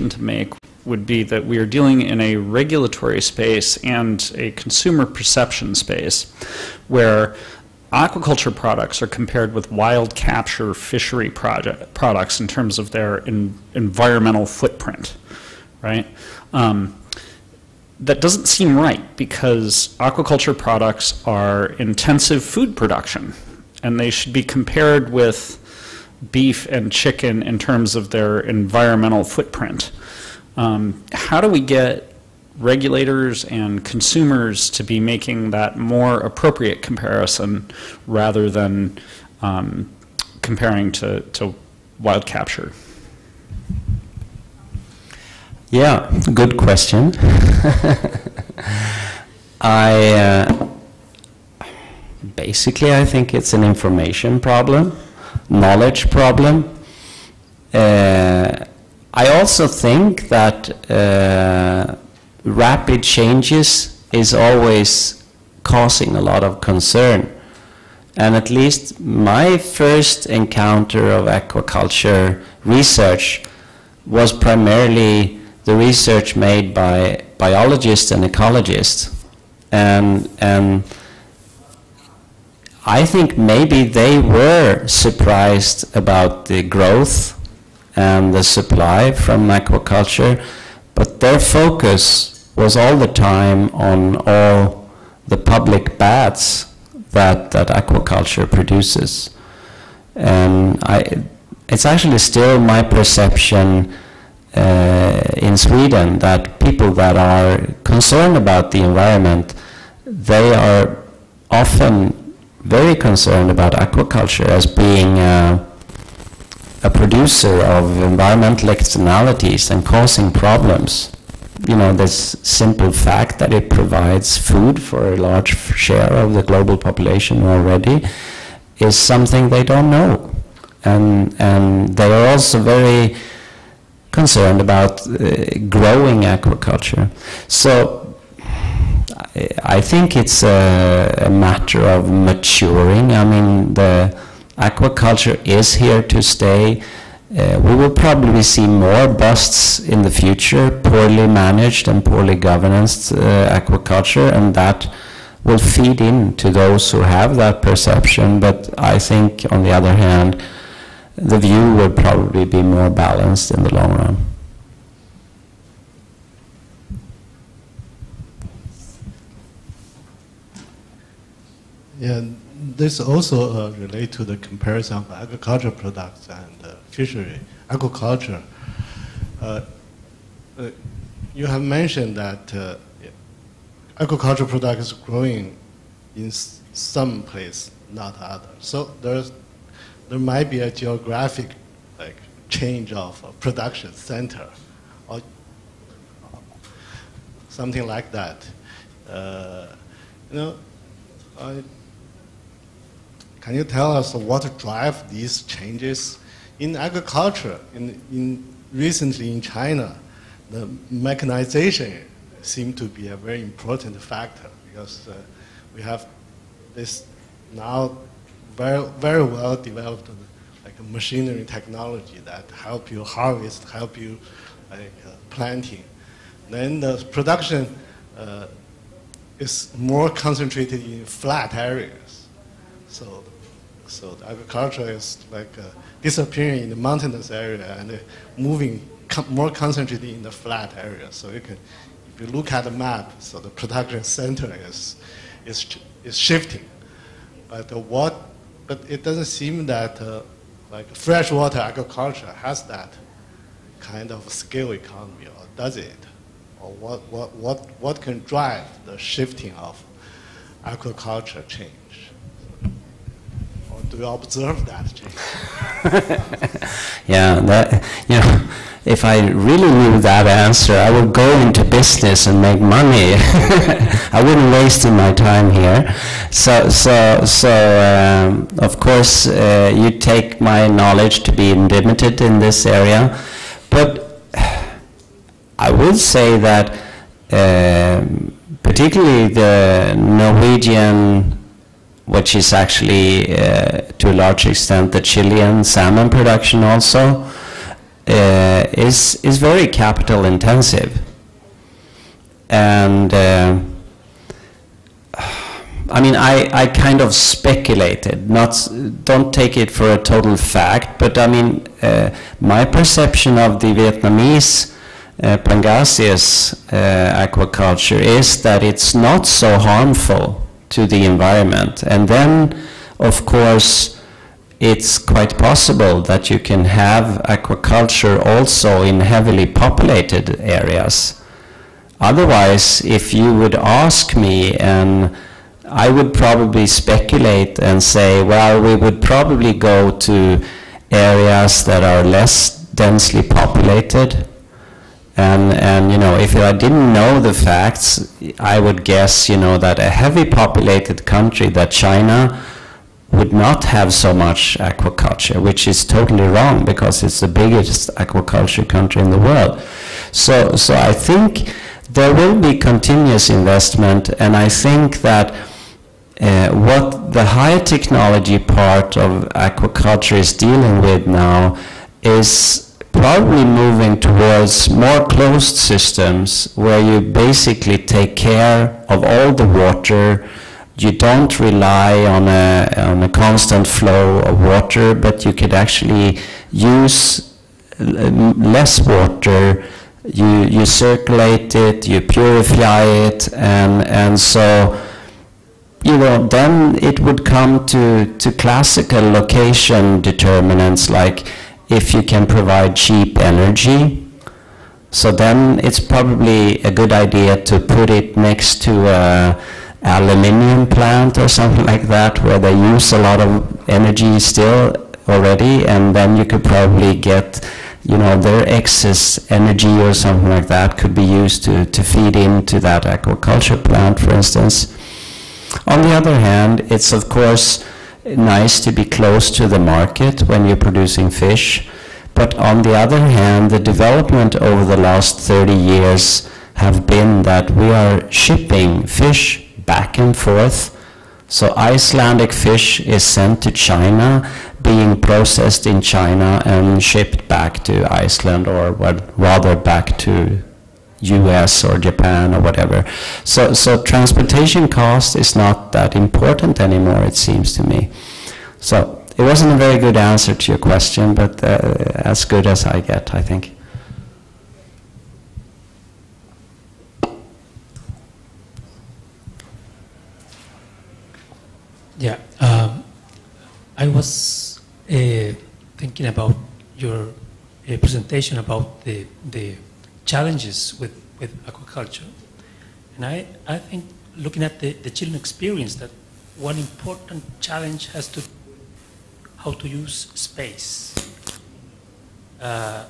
observation to make would be that we are dealing in a regulatory space and a consumer perception space where aquaculture products are compared with wild capture fishery products in terms of their environmental footprint, right? That doesn't seem right because aquaculture products are intensive food production and they should be compared with beef and chicken in terms of their environmental footprint. How do we get regulators and consumers to be making that more appropriate comparison rather than comparing to wild capture? Yeah, good question. Basically, I think it's an information problem, knowledge problem. I also think that rapid changes is always causing a lot of concern. And at least my first encounter of aquaculture research was primarily the research made by biologists and ecologists. And I think maybe they were surprised about the growth and the supply from aquaculture, but their focus was all the time on all the public bads that aquaculture produces. And it's actually still my perception in Sweden that people that are concerned about the environment, they are often very concerned about aquaculture as being a producer of environmental externalities and causing problems. You know, this simple fact that it provides food for a large share of the global population already is something they don't know. And they are also very concerned about growing aquaculture. So I think it's a matter of maturing. I mean, the aquaculture is here to stay. We will probably see more busts in the future, poorly managed and poorly governed aquaculture, and that will feed into those who have that perception. But I think, on the other hand, the view will probably be more balanced in the long run. Yeah, this also relates to the comparison of agricultural products and fishery aquaculture. You have mentioned that aquaculture products growing in some place, not others. So there might be a geographic change of production center or something like that. Can you tell us what drive these changes in agriculture? Recently in China, the mechanization seemed to be a very important factor because we have this now very well developed machinery technology that help you harvest, help you planting. Then the production is more concentrated in flat areas. So the agriculture is disappearing in the mountainous area and moving more concentrated in the flat area. So if you look at the map, so the production center is shifting. But it doesn't seem that freshwater agriculture has that kind of scale economy, or does it? Or what can drive the shifting of aquaculture change? Or do you observe that change? Yeah, if I really knew that answer, I would go into business and make money. I wouldn't waste my time here. So of course, you take my knowledge to be limited in this area, but I would say that particularly the Norwegian, which is actually to a large extent the Chilean salmon production also, is very capital intensive. And I mean, I kind of speculated, don't take it for a total fact, but I mean, my perception of the Vietnamese Pangasius aquaculture is that it's not so harmful to the environment. And then, of course, it's quite possible that you can have aquaculture also in heavily populated areas. Otherwise, if you would ask me, and I would probably speculate and say, well, we would probably go to areas that are less densely populated. And you know, if I didn't know the facts, I would guess, you know, that a heavy populated country, that China, would not have so much aquaculture, which is totally wrong, because it's the biggest aquaculture country in the world. So I think there will be continuous investment, and I think that what the high technology part of aquaculture is dealing with now is probably moving towards more closed systems, where you basically take care of all the water. You don't rely on a constant flow of water, but you could actually use less water. You circulate it, you purify it, and so, you know, then it would come to classical location determinants, like if you can provide cheap energy. So then it's probably a good idea to put it next to a aluminium plant or something like that, where they use a lot of energy still already, and then you could probably get, you know, their excess energy or something like that could be used to feed into that aquaculture plant, for instance. On the other hand, it's of course nice to be close to the market when you're producing fish, but on the other hand, the development over the last 30 years have been that we are shipping fish back and forth. So Icelandic fish is sent to China, being processed in China and shipped back to Iceland, or rather back to US or Japan or whatever. So transportation cost is not that important anymore, it seems to me. So it wasn't a very good answer to your question, but as good as I get, I think. Yeah, I was thinking about your presentation about the challenges with aquaculture. And I think, looking at the Chilean experience, that one important challenge has to how to use space. There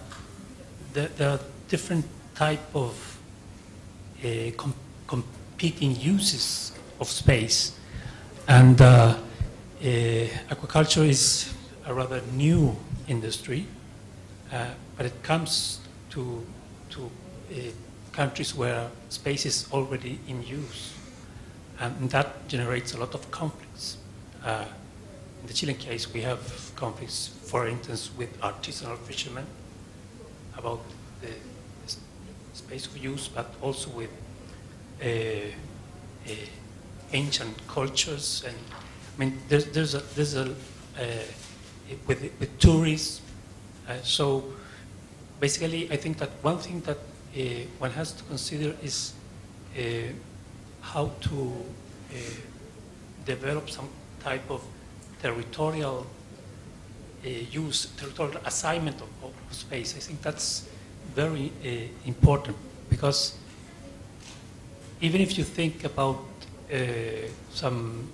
are different type of competing uses of space, and aquaculture is a rather new industry, but it comes to countries where space is already in use, and that generates a lot of conflicts. In the Chilean case, we have conflicts, for instance, with artisanal fishermen about the space of use, but also with ancient cultures, and I mean, there's a with tourism. So basically, I think that one thing that one has to consider is how to develop some type of territorial territorial assignment of space. I think that's very important, because even if you think about some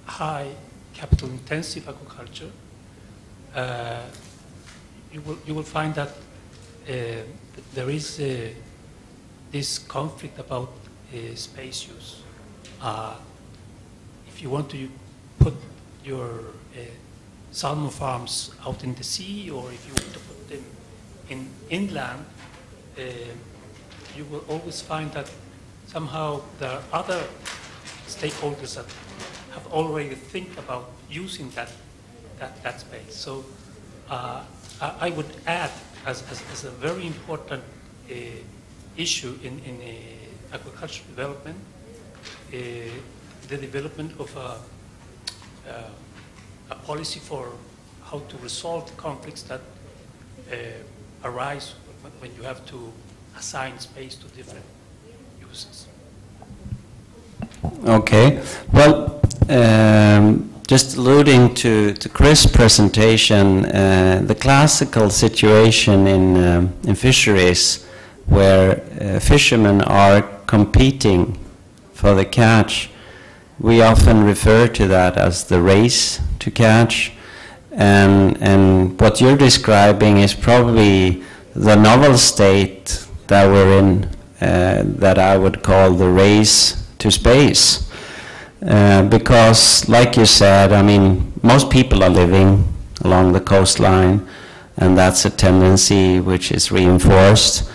high capital intensive aquaculture, you will find that there is this conflict about space use. If you want to put your salmon farms out in the sea, or if you want to put them in inland, you will always find that somehow there are other stakeholders that have already think about using that space. So I would add as a very important issue in aquaculture development, the development of a policy for how to resolve conflicts that arise when you have to assign space to different uses. Okay. Well, just alluding to Chris' presentation, the classical situation in fisheries where fishermen are competing for the catch, we often refer to that as the race to catch. And what you're describing is probably the novel state that we're in, that I would call the race to space. Because, like you said, I mean, most people are living along the coastline, and that's a tendency which is reinforced.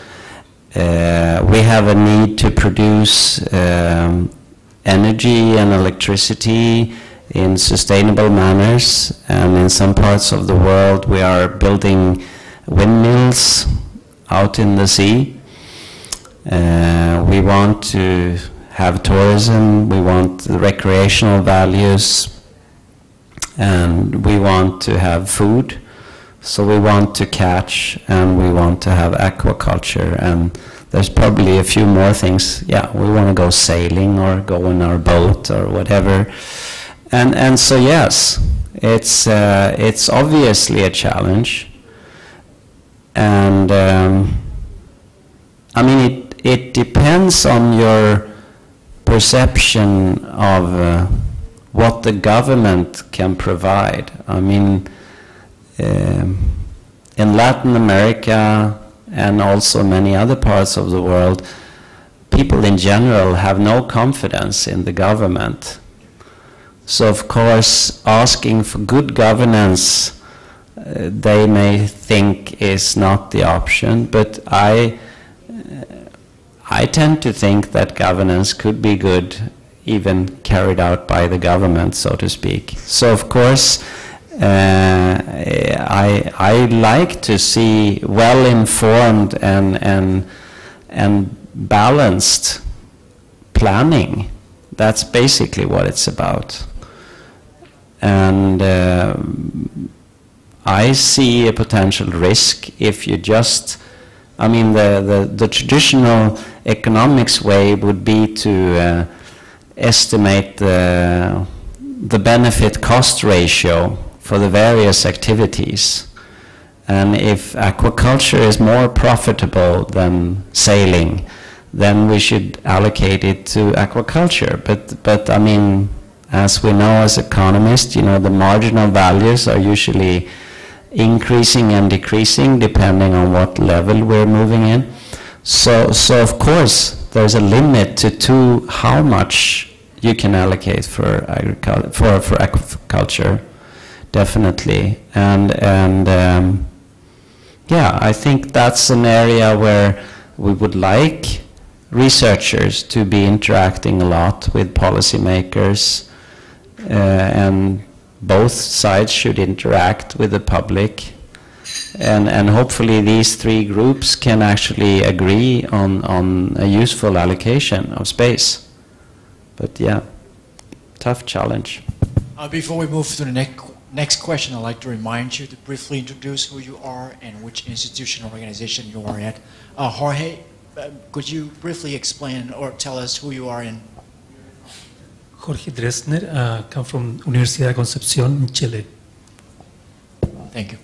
We have a need to produce energy and electricity in sustainable manners, and in some parts of the world we are building windmills out in the sea. We want to have tourism, we want the recreational values, and we want to have food. So we want to catch, and we want to have aquaculture, and there's probably a few more things. Yeah, we want to go sailing or go in our boat or whatever. And so yes, it's obviously a challenge, and I mean it depends on your perception of what the government can provide. I mean, in Latin America and also many other parts of the world, people in general have no confidence in the government. So of course, asking for good governance, they may think is not the option, but I tend to think that governance could be good, even carried out by the government, so to speak. So of course, I like to see well-informed and balanced planning. That's basically what it's about. And I see a potential risk if you just, I mean, the traditional economics way would be to estimate the benefit cost ratio for the various activities. And if aquaculture is more profitable than sailing, then we should allocate it to aquaculture. But I mean, as we know as economists, you know, the marginal values are usually increasing and decreasing depending on what level we're moving in. So of course there's a limit to how much you can allocate for aquaculture, definitely. And yeah, I think that's an area where we would like researchers to be interacting a lot with policymakers, and both sides should interact with the public, and hopefully these three groups can actually agree on a useful allocation of space. But yeah, tough challenge. Before we move to the next question, I'd like to remind you to briefly introduce who you are and which institution or organization you are at. Jorge, could you briefly explain or tell us who you are in? Jorge Dresner, come from Universidad de Concepción in Chile. Thank you.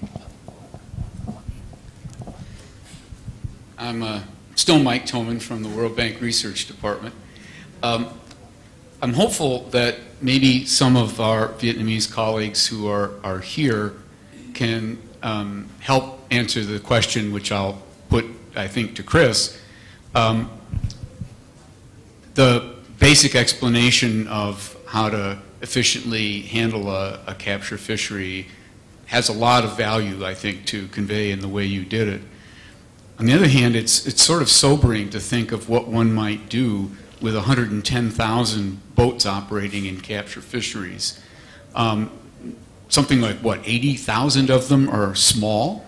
I'm still Mike Toman from the World Bank Research Department. I'm hopeful that maybe some of our Vietnamese colleagues who are here can help answer the question, which I'll put, I think, to Chris. The basic explanation of how to efficiently handle a capture fishery has a lot of value, I think, to convey in the way you did it. On the other hand, it's sort of sobering to think of what one might do with 110,000 boats operating in capture fisheries. Something like, what, 80,000 of them are small,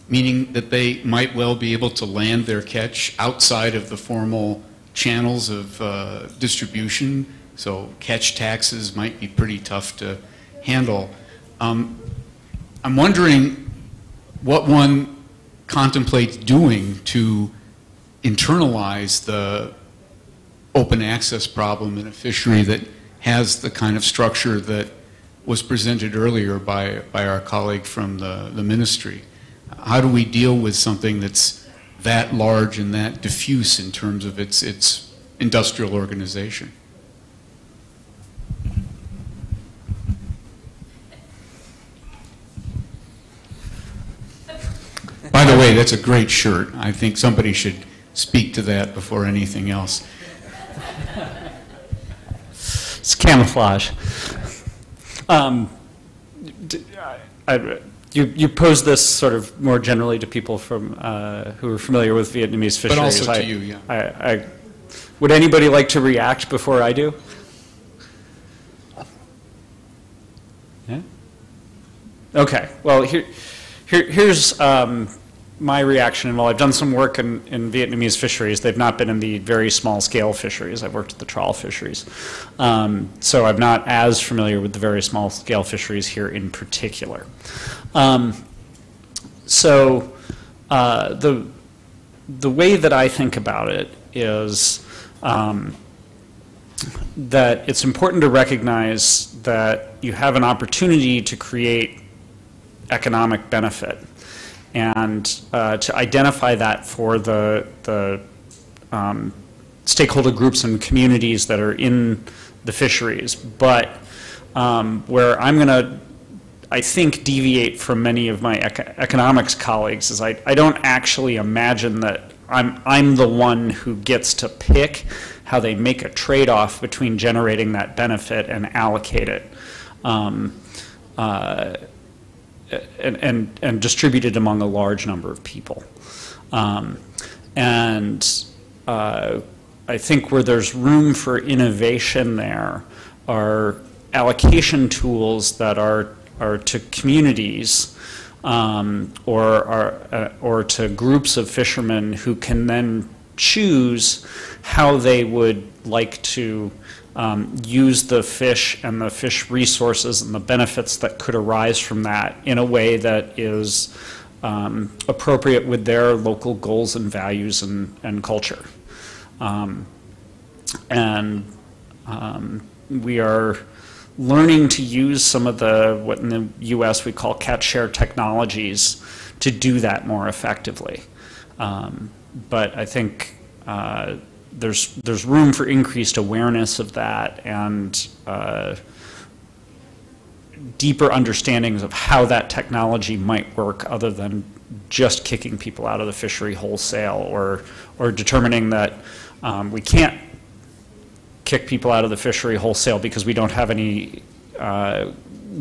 meaning that they might well be able to land their catch outside of the formal channels of distribution. So catch taxes might be pretty tough to handle. I'm wondering what one contemplates doing to internalize the open access problem in a fishery that has the kind of structure that was presented earlier by our colleague from the ministry. How do we deal with something that's that large and that diffuse in terms of its industrial organization? By the way, that's a great shirt. I think somebody should speak to that before anything else. It's camouflage. You pose this sort of more generally to people from who are familiar with Vietnamese fisheries. But also to you, yeah. Would anybody like to react before I do? Yeah? Okay. Well, here's my reaction. And while I've done some work in Vietnamese fisheries, they've not been in the very small scale fisheries. I've worked at the trawl fisheries. So I'm not as familiar with the very small scale fisheries here in particular. So the way that I think about it is that it's important to recognize that you have an opportunity to create economic benefit, and to identify that for the stakeholder groups and communities that are in the fisheries. But where I'm going to, I think, deviate from many of my economics colleagues is I don't actually imagine that I'm the one who gets to pick how they make a trade-off between generating that benefit and allocate it. And distributed among a large number of people. I think where there's room for innovation there are allocation tools that are to communities or to groups of fishermen who can then choose how they would like to use the fish and the fish resources and the benefits that could arise from that in a way that is appropriate with their local goals and values and culture. We are learning to use some of what in the US we call catch share technologies to do that more effectively. But I think there's room for increased awareness of that and deeper understandings of how that technology might work other than just kicking people out of the fishery wholesale or determining that we can't kick people out of the fishery wholesale because we don't have any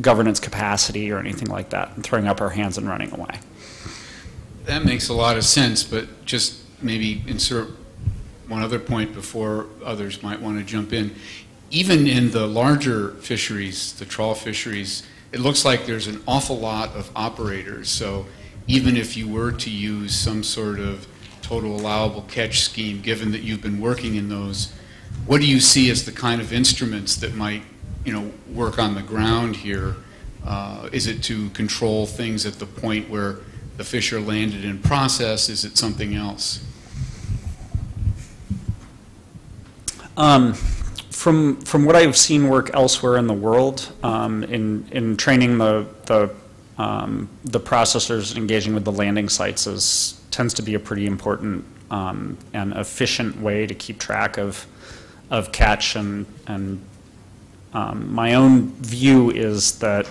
governance capacity or anything like that, and throwing up our hands and running away. That makes a lot of sense, but just maybe insert one other point before others might want to jump in. Even in the larger fisheries, the trawl fisheries, it looks like there's an awful lot of operators. So even if you were to use some sort of total allowable catch scheme, given that you've been working in those, what do you see as the kind of instruments that might, work on the ground here? Is it to control things at the point where the fish are landed and processed? Is it something else? From what I've seen work elsewhere in the world, in training the processors engaging with the landing sites tends to be a pretty important and efficient way to keep track of catch, and my own view is that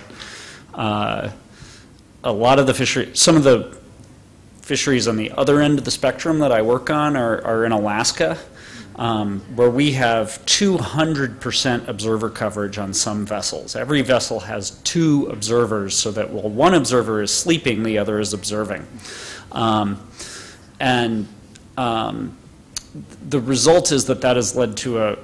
a lot of the some of the fisheries on the other end of the spectrum that I work on are in Alaska, where we have 200% observer coverage on some vessels. Every vessel has 2 observers, so that while one observer is sleeping, the other is observing. The result is that has led to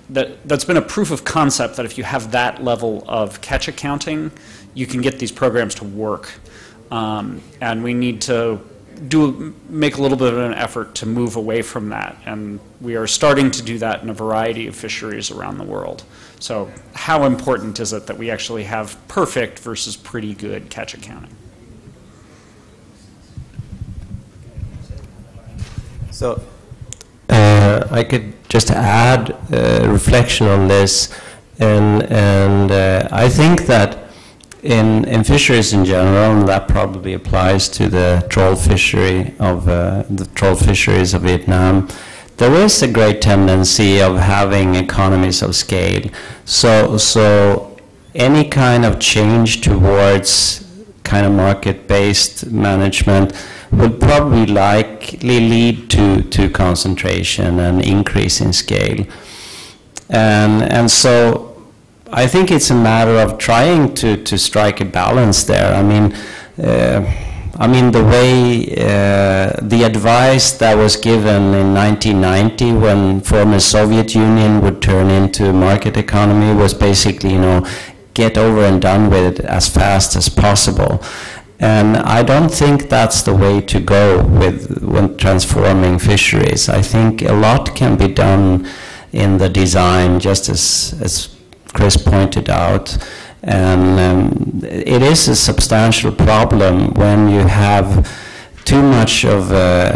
that's been a proof of concept that if you have that level of catch accounting, you can get these programs to work. And we need to make a little bit of an effort to move away from that. And we are starting to do that in a variety of fisheries around the world. So how important is it that we actually have perfect versus pretty good catch accounting? So I could just add a reflection on this, and I think that in fisheries in general, and that probably applies to the troll fishery of the troll fisheries of Vietnam, there is a great tendency of having economies of scale. So any kind of change towards kind of market-based management would probably likely lead to concentration and increase in scale. And so I think it's a matter of trying to strike a balance there. I mean, the way the advice that was given in 1990 when former Soviet Union would turn into a market economy was basically, you know, get over and done with it as fast as possible. And I don't think that's the way to go when transforming fisheries. I think a lot can be done in the design, just as Chris pointed out, and it is a substantial problem when you have too much of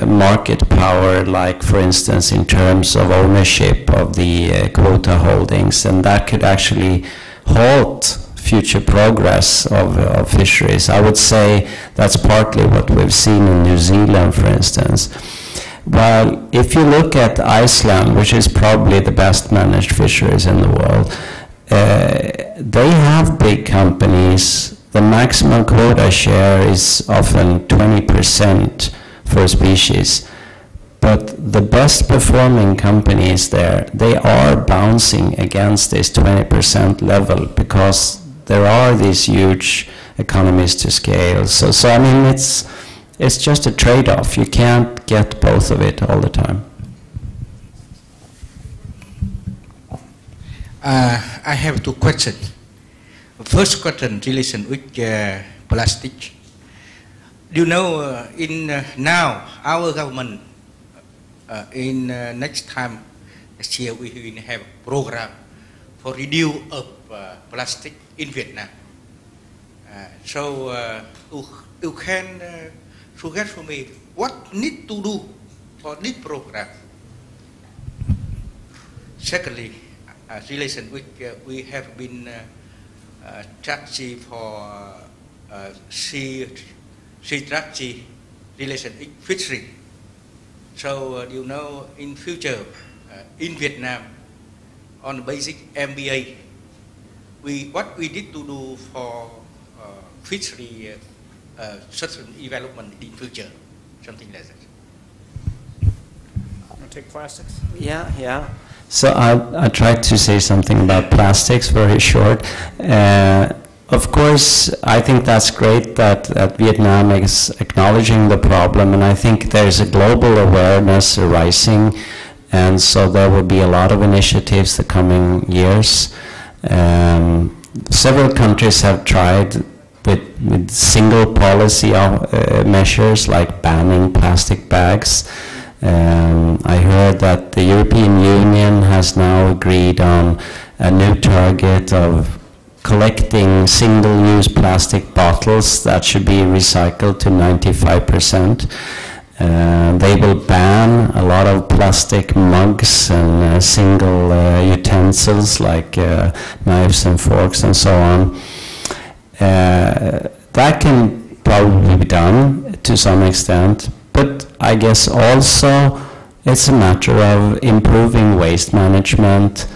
market power, like for instance in terms of ownership of the quota holdings, and that could actually halt future progress of fisheries. I would say that's partly what we've seen in New Zealand, for instance. Well, if you look at Iceland, which is probably the best managed fisheries in the world, they have big companies. The maximum quota share is often 20% for a species. But the best performing companies there, they are bouncing against this 20% level because there are these huge economies to scale. So I mean, it's just a trade-off. You can't get both of it all the time. I have two questions. First question relation with plastic. Do you know now our government in next time next year we will have a program for reduce of plastic in Vietnam. So you can suggest for me what need to do for this program. Secondly, relation with we have been strategy for sea strategy relation with fishery. So you know in future in Vietnam on basic MBA what we need to do for fishery sustainable development in future, something like that. Want to take plastics? Yeah. So I tried to say something about plastics very short. Of course, I think that's great that Vietnam is acknowledging the problem, and I think there's a global awareness arising, and so there will be a lot of initiatives the coming years. Several countries have tried with single policy measures like banning plastic bags. I heard that the European Union has now agreed on a new target of collecting single-use plastic bottles that should be recycled to 95%. They will ban a lot of plastic mugs and single utensils like knives and forks and so on. That can probably be done to some extent, but I guess also it's a matter of improving waste management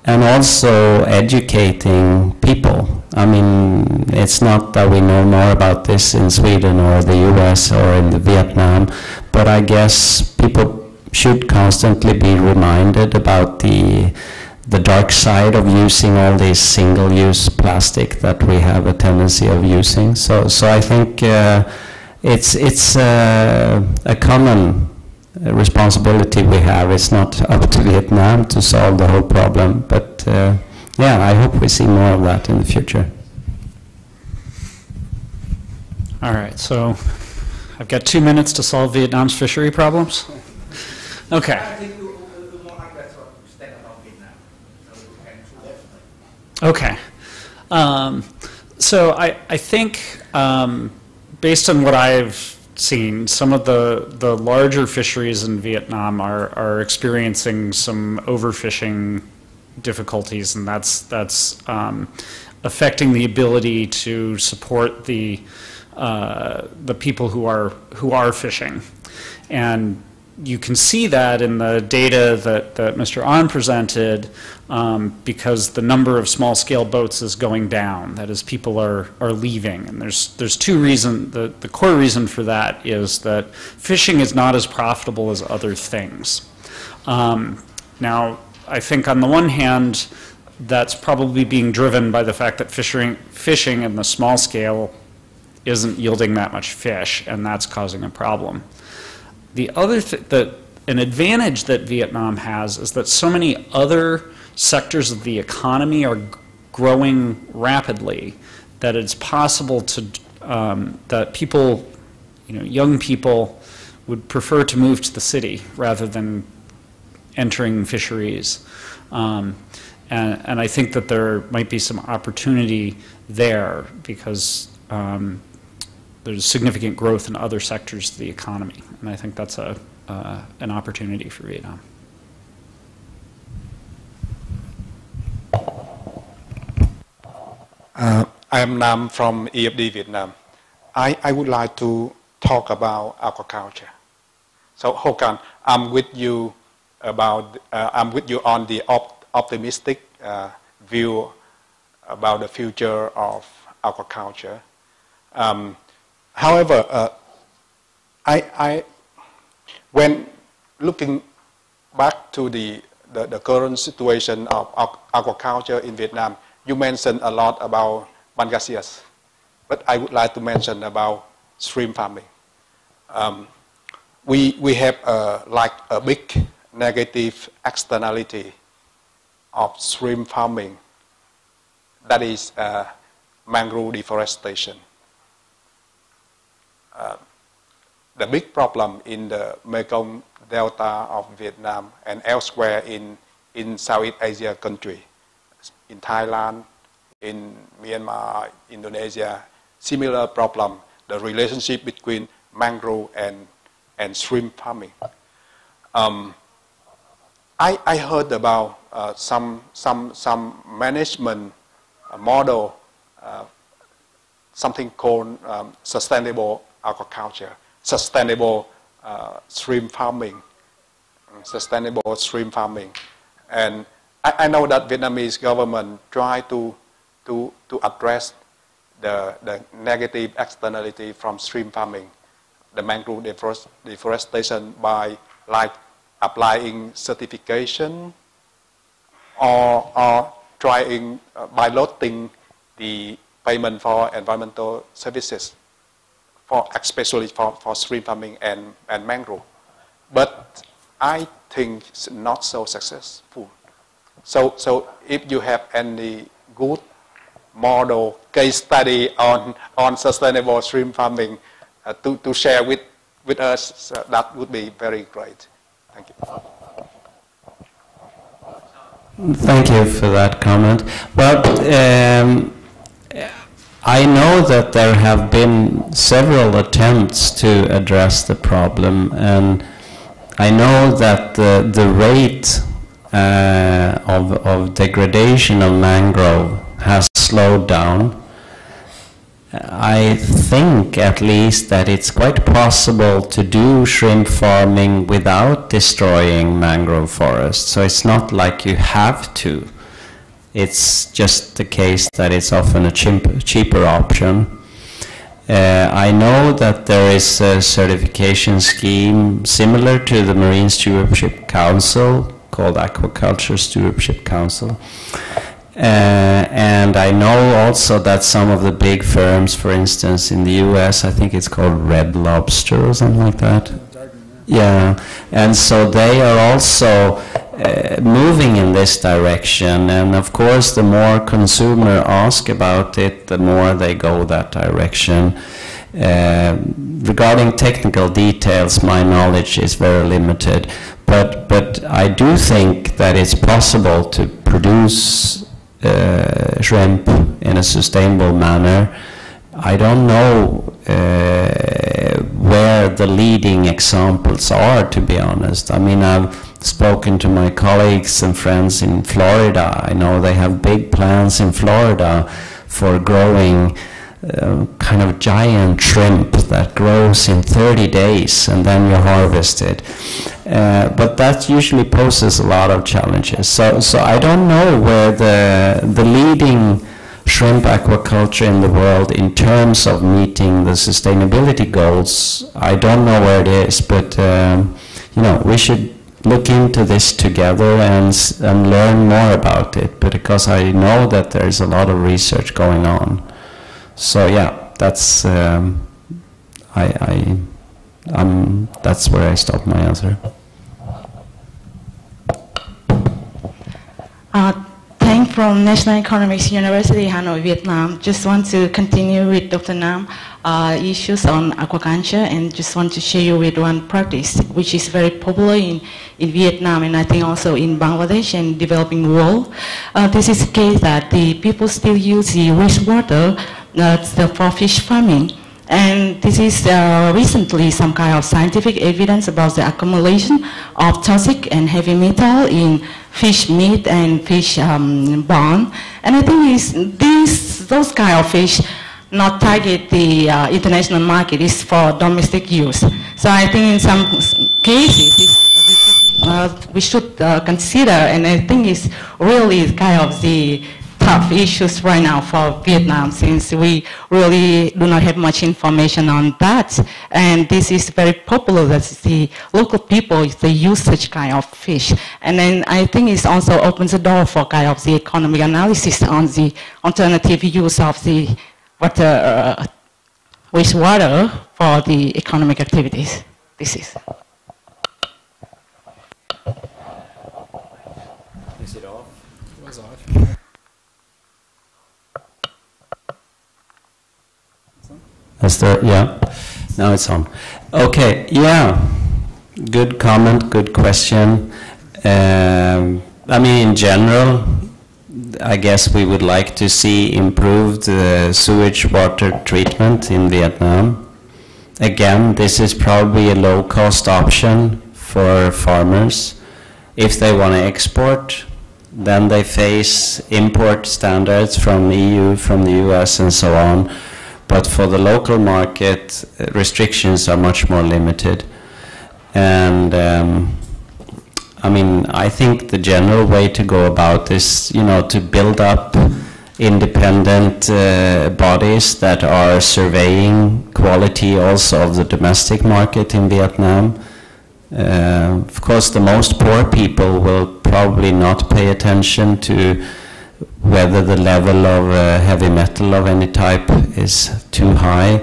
and also educating people. I mean, it's not that we know more about this in Sweden or the US or in Vietnam, but I guess people should constantly be reminded about the dark side of using all this single-use plastic that we have a tendency of using. So I think it's a common responsibility we have. It's not up to Vietnam to solve the whole problem, but yeah, I hope we see more of that in the future. All right, so I've got 2 minutes to solve Vietnam's fishery problems. Okay. I think we more like that sort of state about Vietnam. So we can Okay. So I think, based on what I've seen, some of the larger fisheries in Vietnam are experiencing some overfishing difficulties, and that's affecting the ability to support the people who are fishing. And you can see that in the data that Mr. An presented, because the number of small-scale boats is going down. That is, people are leaving, and there's two reasons. The core reason for that is that fishing is not as profitable as other things. Now, I think on the one hand, that's probably being driven by the fact that fishing in the small scale isn't yielding that much fish, and that's causing a problem. The other an advantage that Vietnam has is that so many other sectors of the economy are growing rapidly that it's possible to that people, young people, would prefer to move to the city rather than entering fisheries. And I think that there might be some opportunity there because there's significant growth in other sectors of the economy, and I think that's an opportunity for Vietnam. I am Nam from EfD Vietnam. I would like to talk about aquaculture. So Håkan, I'm with you on the optimistic view about the future of aquaculture. However, when looking back to the current situation of aquaculture in Vietnam, you mentioned a lot about pangasius, but I would like to mention about shrimp farming. We have like a big negative externality of shrimp farming, that is mangrove deforestation. The big problem in the Mekong Delta of Vietnam and elsewhere in Southeast Asia country, in Thailand, in Myanmar, Indonesia, similar problem, the relationship between mangrove and shrimp farming. I heard about some management model, something called sustainable aquaculture, sustainable shrimp farming, and I know that Vietnamese government try to address the negative externality from shrimp farming, the mangrove deforestation, by like applying certification or trying piloting the payment for environmental services, especially for shrimp farming and mangrove. But I think it's not so successful. So if you have any good model case study on sustainable shrimp farming to share with us, that would be very great. Thank you. Thank you for that comment. Well, I know that there have been several attempts to address the problem, and I know that the rate of degradation of mangrove has slowed down. I think at least that it's quite possible to do shrimp farming without destroying mangrove forests. So it's not like you have to. It's just the case that it's often a cheaper option. I know that there is a certification scheme similar to the Marine Stewardship Council called Aquaculture Stewardship Council. And I know also that some of the big firms, for instance, in the US, I think it's called Red Lobster or something like that. Yeah, and so they are also moving in this direction, and of course the more consumer ask about it, the more they go that direction. Regarding technical details, my knowledge is very limited, but I do think that it's possible to produce shrimp in a sustainable manner. I don't know where the leading examples are, to be honest. I mean, I've spoken to my colleagues and friends in Florida. I know they have big plans in Florida for growing kind of giant shrimp that grows in 30 days and then you harvest it. But that usually poses a lot of challenges. So I don't know where the leading shrimp aquaculture in the world in terms of meeting the sustainability goals, I don't know where it is, but you know, we should look into this together and learn more about it, because I know that there is a lot of research going on. So yeah, that's that's where I stop my answer. Thank from National Economics University, Hanoi, Vietnam. Just want to continue with Dr. Nam issues on aquaculture, and just want to share you with one practice which is very popular in Vietnam, and I think also in Bangladesh and developing world. This is the case that the people still use the wastewater for fish farming. And this is recently some kind of scientific evidence about the accumulation of toxic and heavy metal in fish meat and fish bone. And I think those kind of fish not target the international market, is for domestic use. So I think in some cases we should consider, and I think it's really kind of the tough issues right now for Vietnam, since we really do not have much information on that. And this is very popular that the local people, they use such kind of fish. And then I think it also opens the door for kind of the economic analysis on the alternative use of the water, wastewater for the economic activities. This is. Is it off? It was off. Yeah, now it's on. Okay, yeah, good comment, good question. I mean, in general, I guess we would like to see improved sewage water treatment in Vietnam. Again, this is probably a low-cost option for farmers. If they want to export, then they face import standards from the EU, from the US, and so on. But for the local market, restrictions are much more limited. And I mean, I think the general way to go about this, you know, to build up independent bodies that are surveying quality also of the domestic market in Vietnam. Of course, the most poor people will probably not pay attention to whether the level of heavy metal of any type is too high,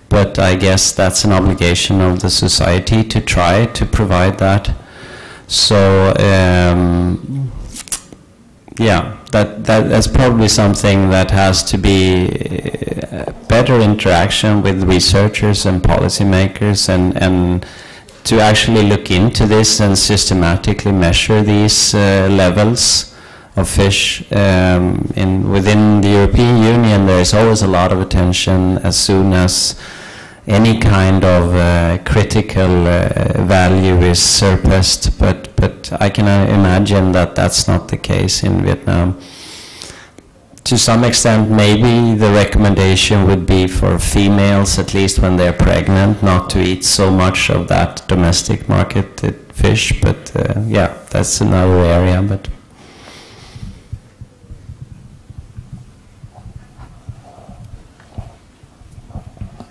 but I guess that's an obligation of the society to try to provide that. So yeah, that's probably something that has to be better interaction with researchers and policymakers, and to actually look into this and systematically measure these levels of fish. Within the European Union, there is always a lot of attention as soon as any kind of critical value is surpassed, but I can imagine that that's not the case in Vietnam. To some extent, maybe the recommendation would be for females, at least when they're pregnant, not to eat so much of that domestic marketed fish, but yeah, that's another area. But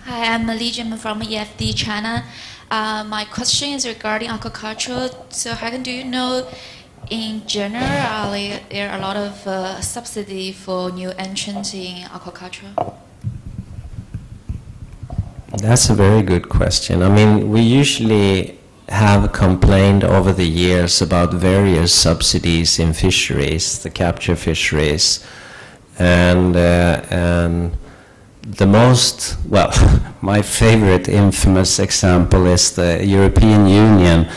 Hi, I'm Legion from EfD China. My question is regarding aquaculture. So, Hagen, do you know, in general, there are a lot of subsidy for new entrants in aquaculture? that's a very good question. I mean, we usually have complained over the years about various subsidies in fisheries, the capture fisheries, and the most, well, my favorite infamous example is the European Union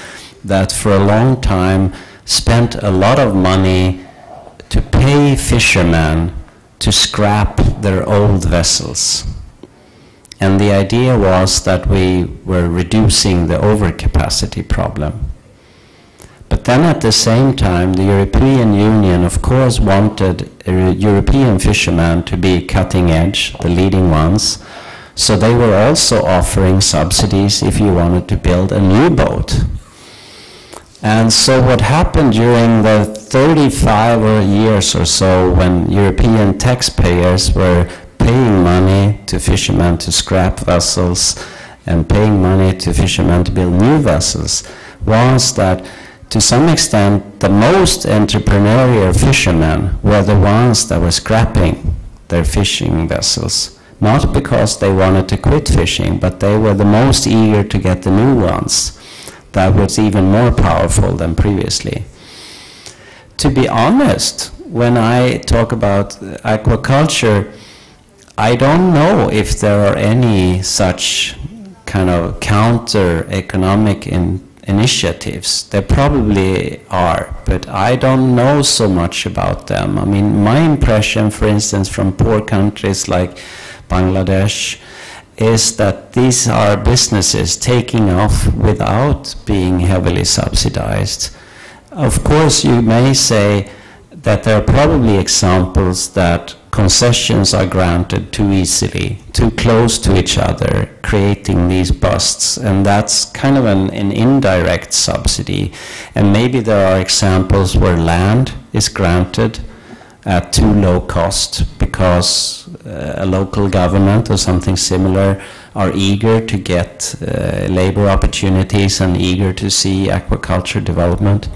that for a long time spent a lot of money to pay fishermen to scrap their old vessels. And the idea was that we were reducing the overcapacity problem. But then at the same time, the European Union, of course, wanted European fishermen to be cutting edge, the leading ones. So they were also offering subsidies if you wanted to build a new boat. And so what happened during the 35 years or so when European taxpayers were paying money to fishermen to scrap vessels and paying money to fishermen to build new vessels was that to some extent the most entrepreneurial fishermen were the ones that were scrapping their fishing vessels. Not because they wanted to quit fishing, but they were the most eager to get the new ones. That was even more powerful than previously. To be honest, when I talk about aquaculture, I don't know if there are any such kind of counter-economic initiatives. There probably are, but I don't know so much about them. I mean, my impression, for instance, from poor countries like Bangladesh, is that these are businesses taking off without being heavily subsidized. Of course, you may say that there are probably examples that concessions are granted too easily, too close to each other, creating these busts, and that's kind of an indirect subsidy. And maybe there are examples where land is granted at too low cost because a local government or something similar are eager to get labor opportunities and eager to see aquaculture development.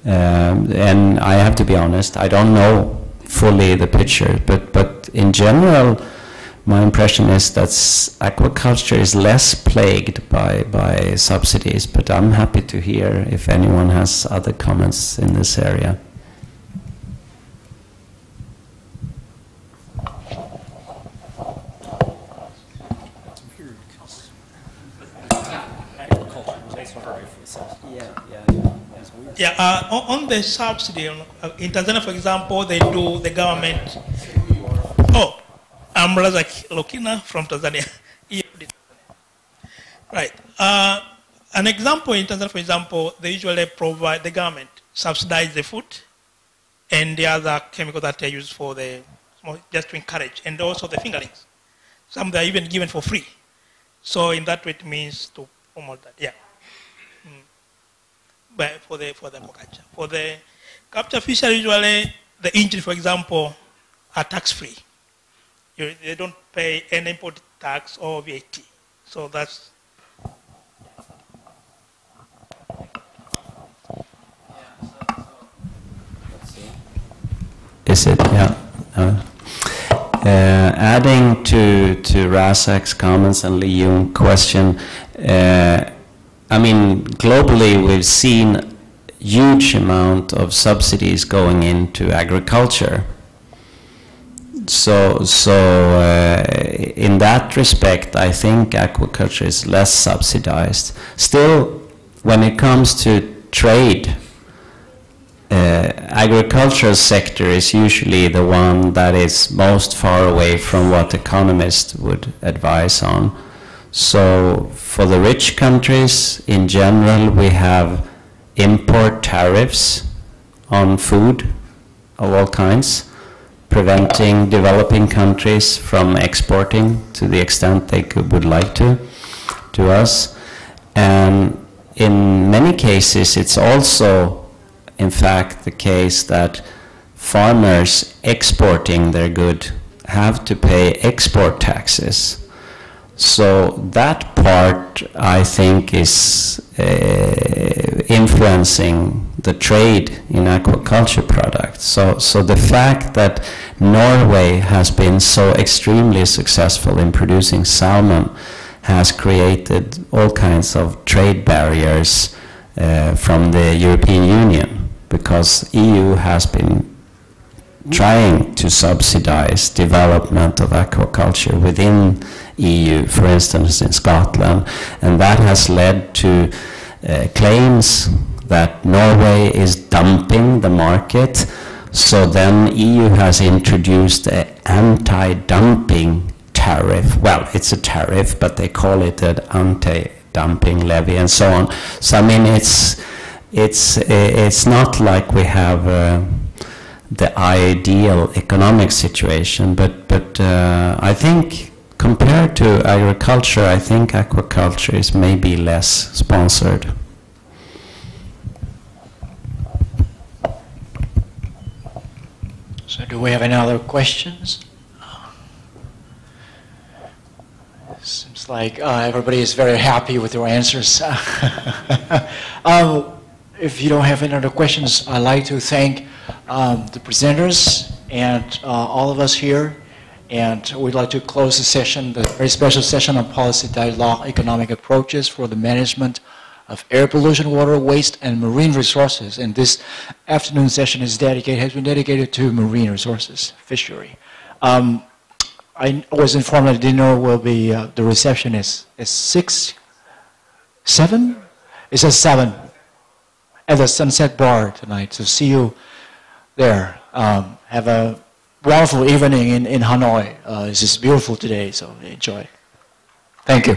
And I have to be honest, I don't know fully the picture, but in general, my impression is that aquaculture is less plagued by subsidies, but I'm happy to hear if anyone has other comments in this area. Yeah, on the subsidy, in Tanzania, for example, the government. Oh, I'm Razak Lokina from Tanzania. Right. An example in Tanzania, for example, they usually provide, the government subsidize the food and the other chemicals that are used for the, just to encourage, and also the fingerlings. Some they are even given for free. So in that way, it means to promote that, yeah. But for the aquaculture. For the capture fishery, usually the engine, for example, are tax-free. They don't pay any import tax or VAT. So that's... Is it? Yeah. Adding to Razak's comments and Lee Jung's question, I mean, globally we've seen huge amount of subsidies going into agriculture. So in that respect, I think aquaculture is less subsidized. Still, when it comes to trade, agricultural sector is usually the one that is most far away from what economists would advise on. So for the rich countries, in general, we have import tariffs on food of all kinds, preventing developing countries from exporting to the extent they would like to us. And in many cases, it's also, in fact, the case that farmers exporting their good have to pay export taxes. So that part, I think, is influencing the trade in aquaculture products. So the fact that Norway has been so extremely successful in producing salmon has created all kinds of trade barriers from the European Union, because EU has been trying to subsidize development of aquaculture within EU, for instance in Scotland, and that has led to claims that Norway is dumping the market. So then EU has introduced an anti-dumping tariff. Well, it's a tariff, but they call it an anti-dumping levy and so on. So I mean, it's not like we have the ideal economic situation, but I think compared to agriculture, I think aquaculture is maybe less sponsored. So do we have any other questions? Seems like everybody is very happy with your answers. If you don't have any other questions, I'd like to thank the presenters and all of us here. And we'd like to close the session, the very special session on policy dialogue, economic approaches for the management of air pollution, water waste, and marine resources. And this afternoon session has been dedicated to marine resources, fishery. I was informed that dinner will be, the reception is 7? It says 7 at the Sunset Bar tonight. So see you there. Have a wonderful evening in Hanoi. It's just beautiful today, so enjoy. Thank you.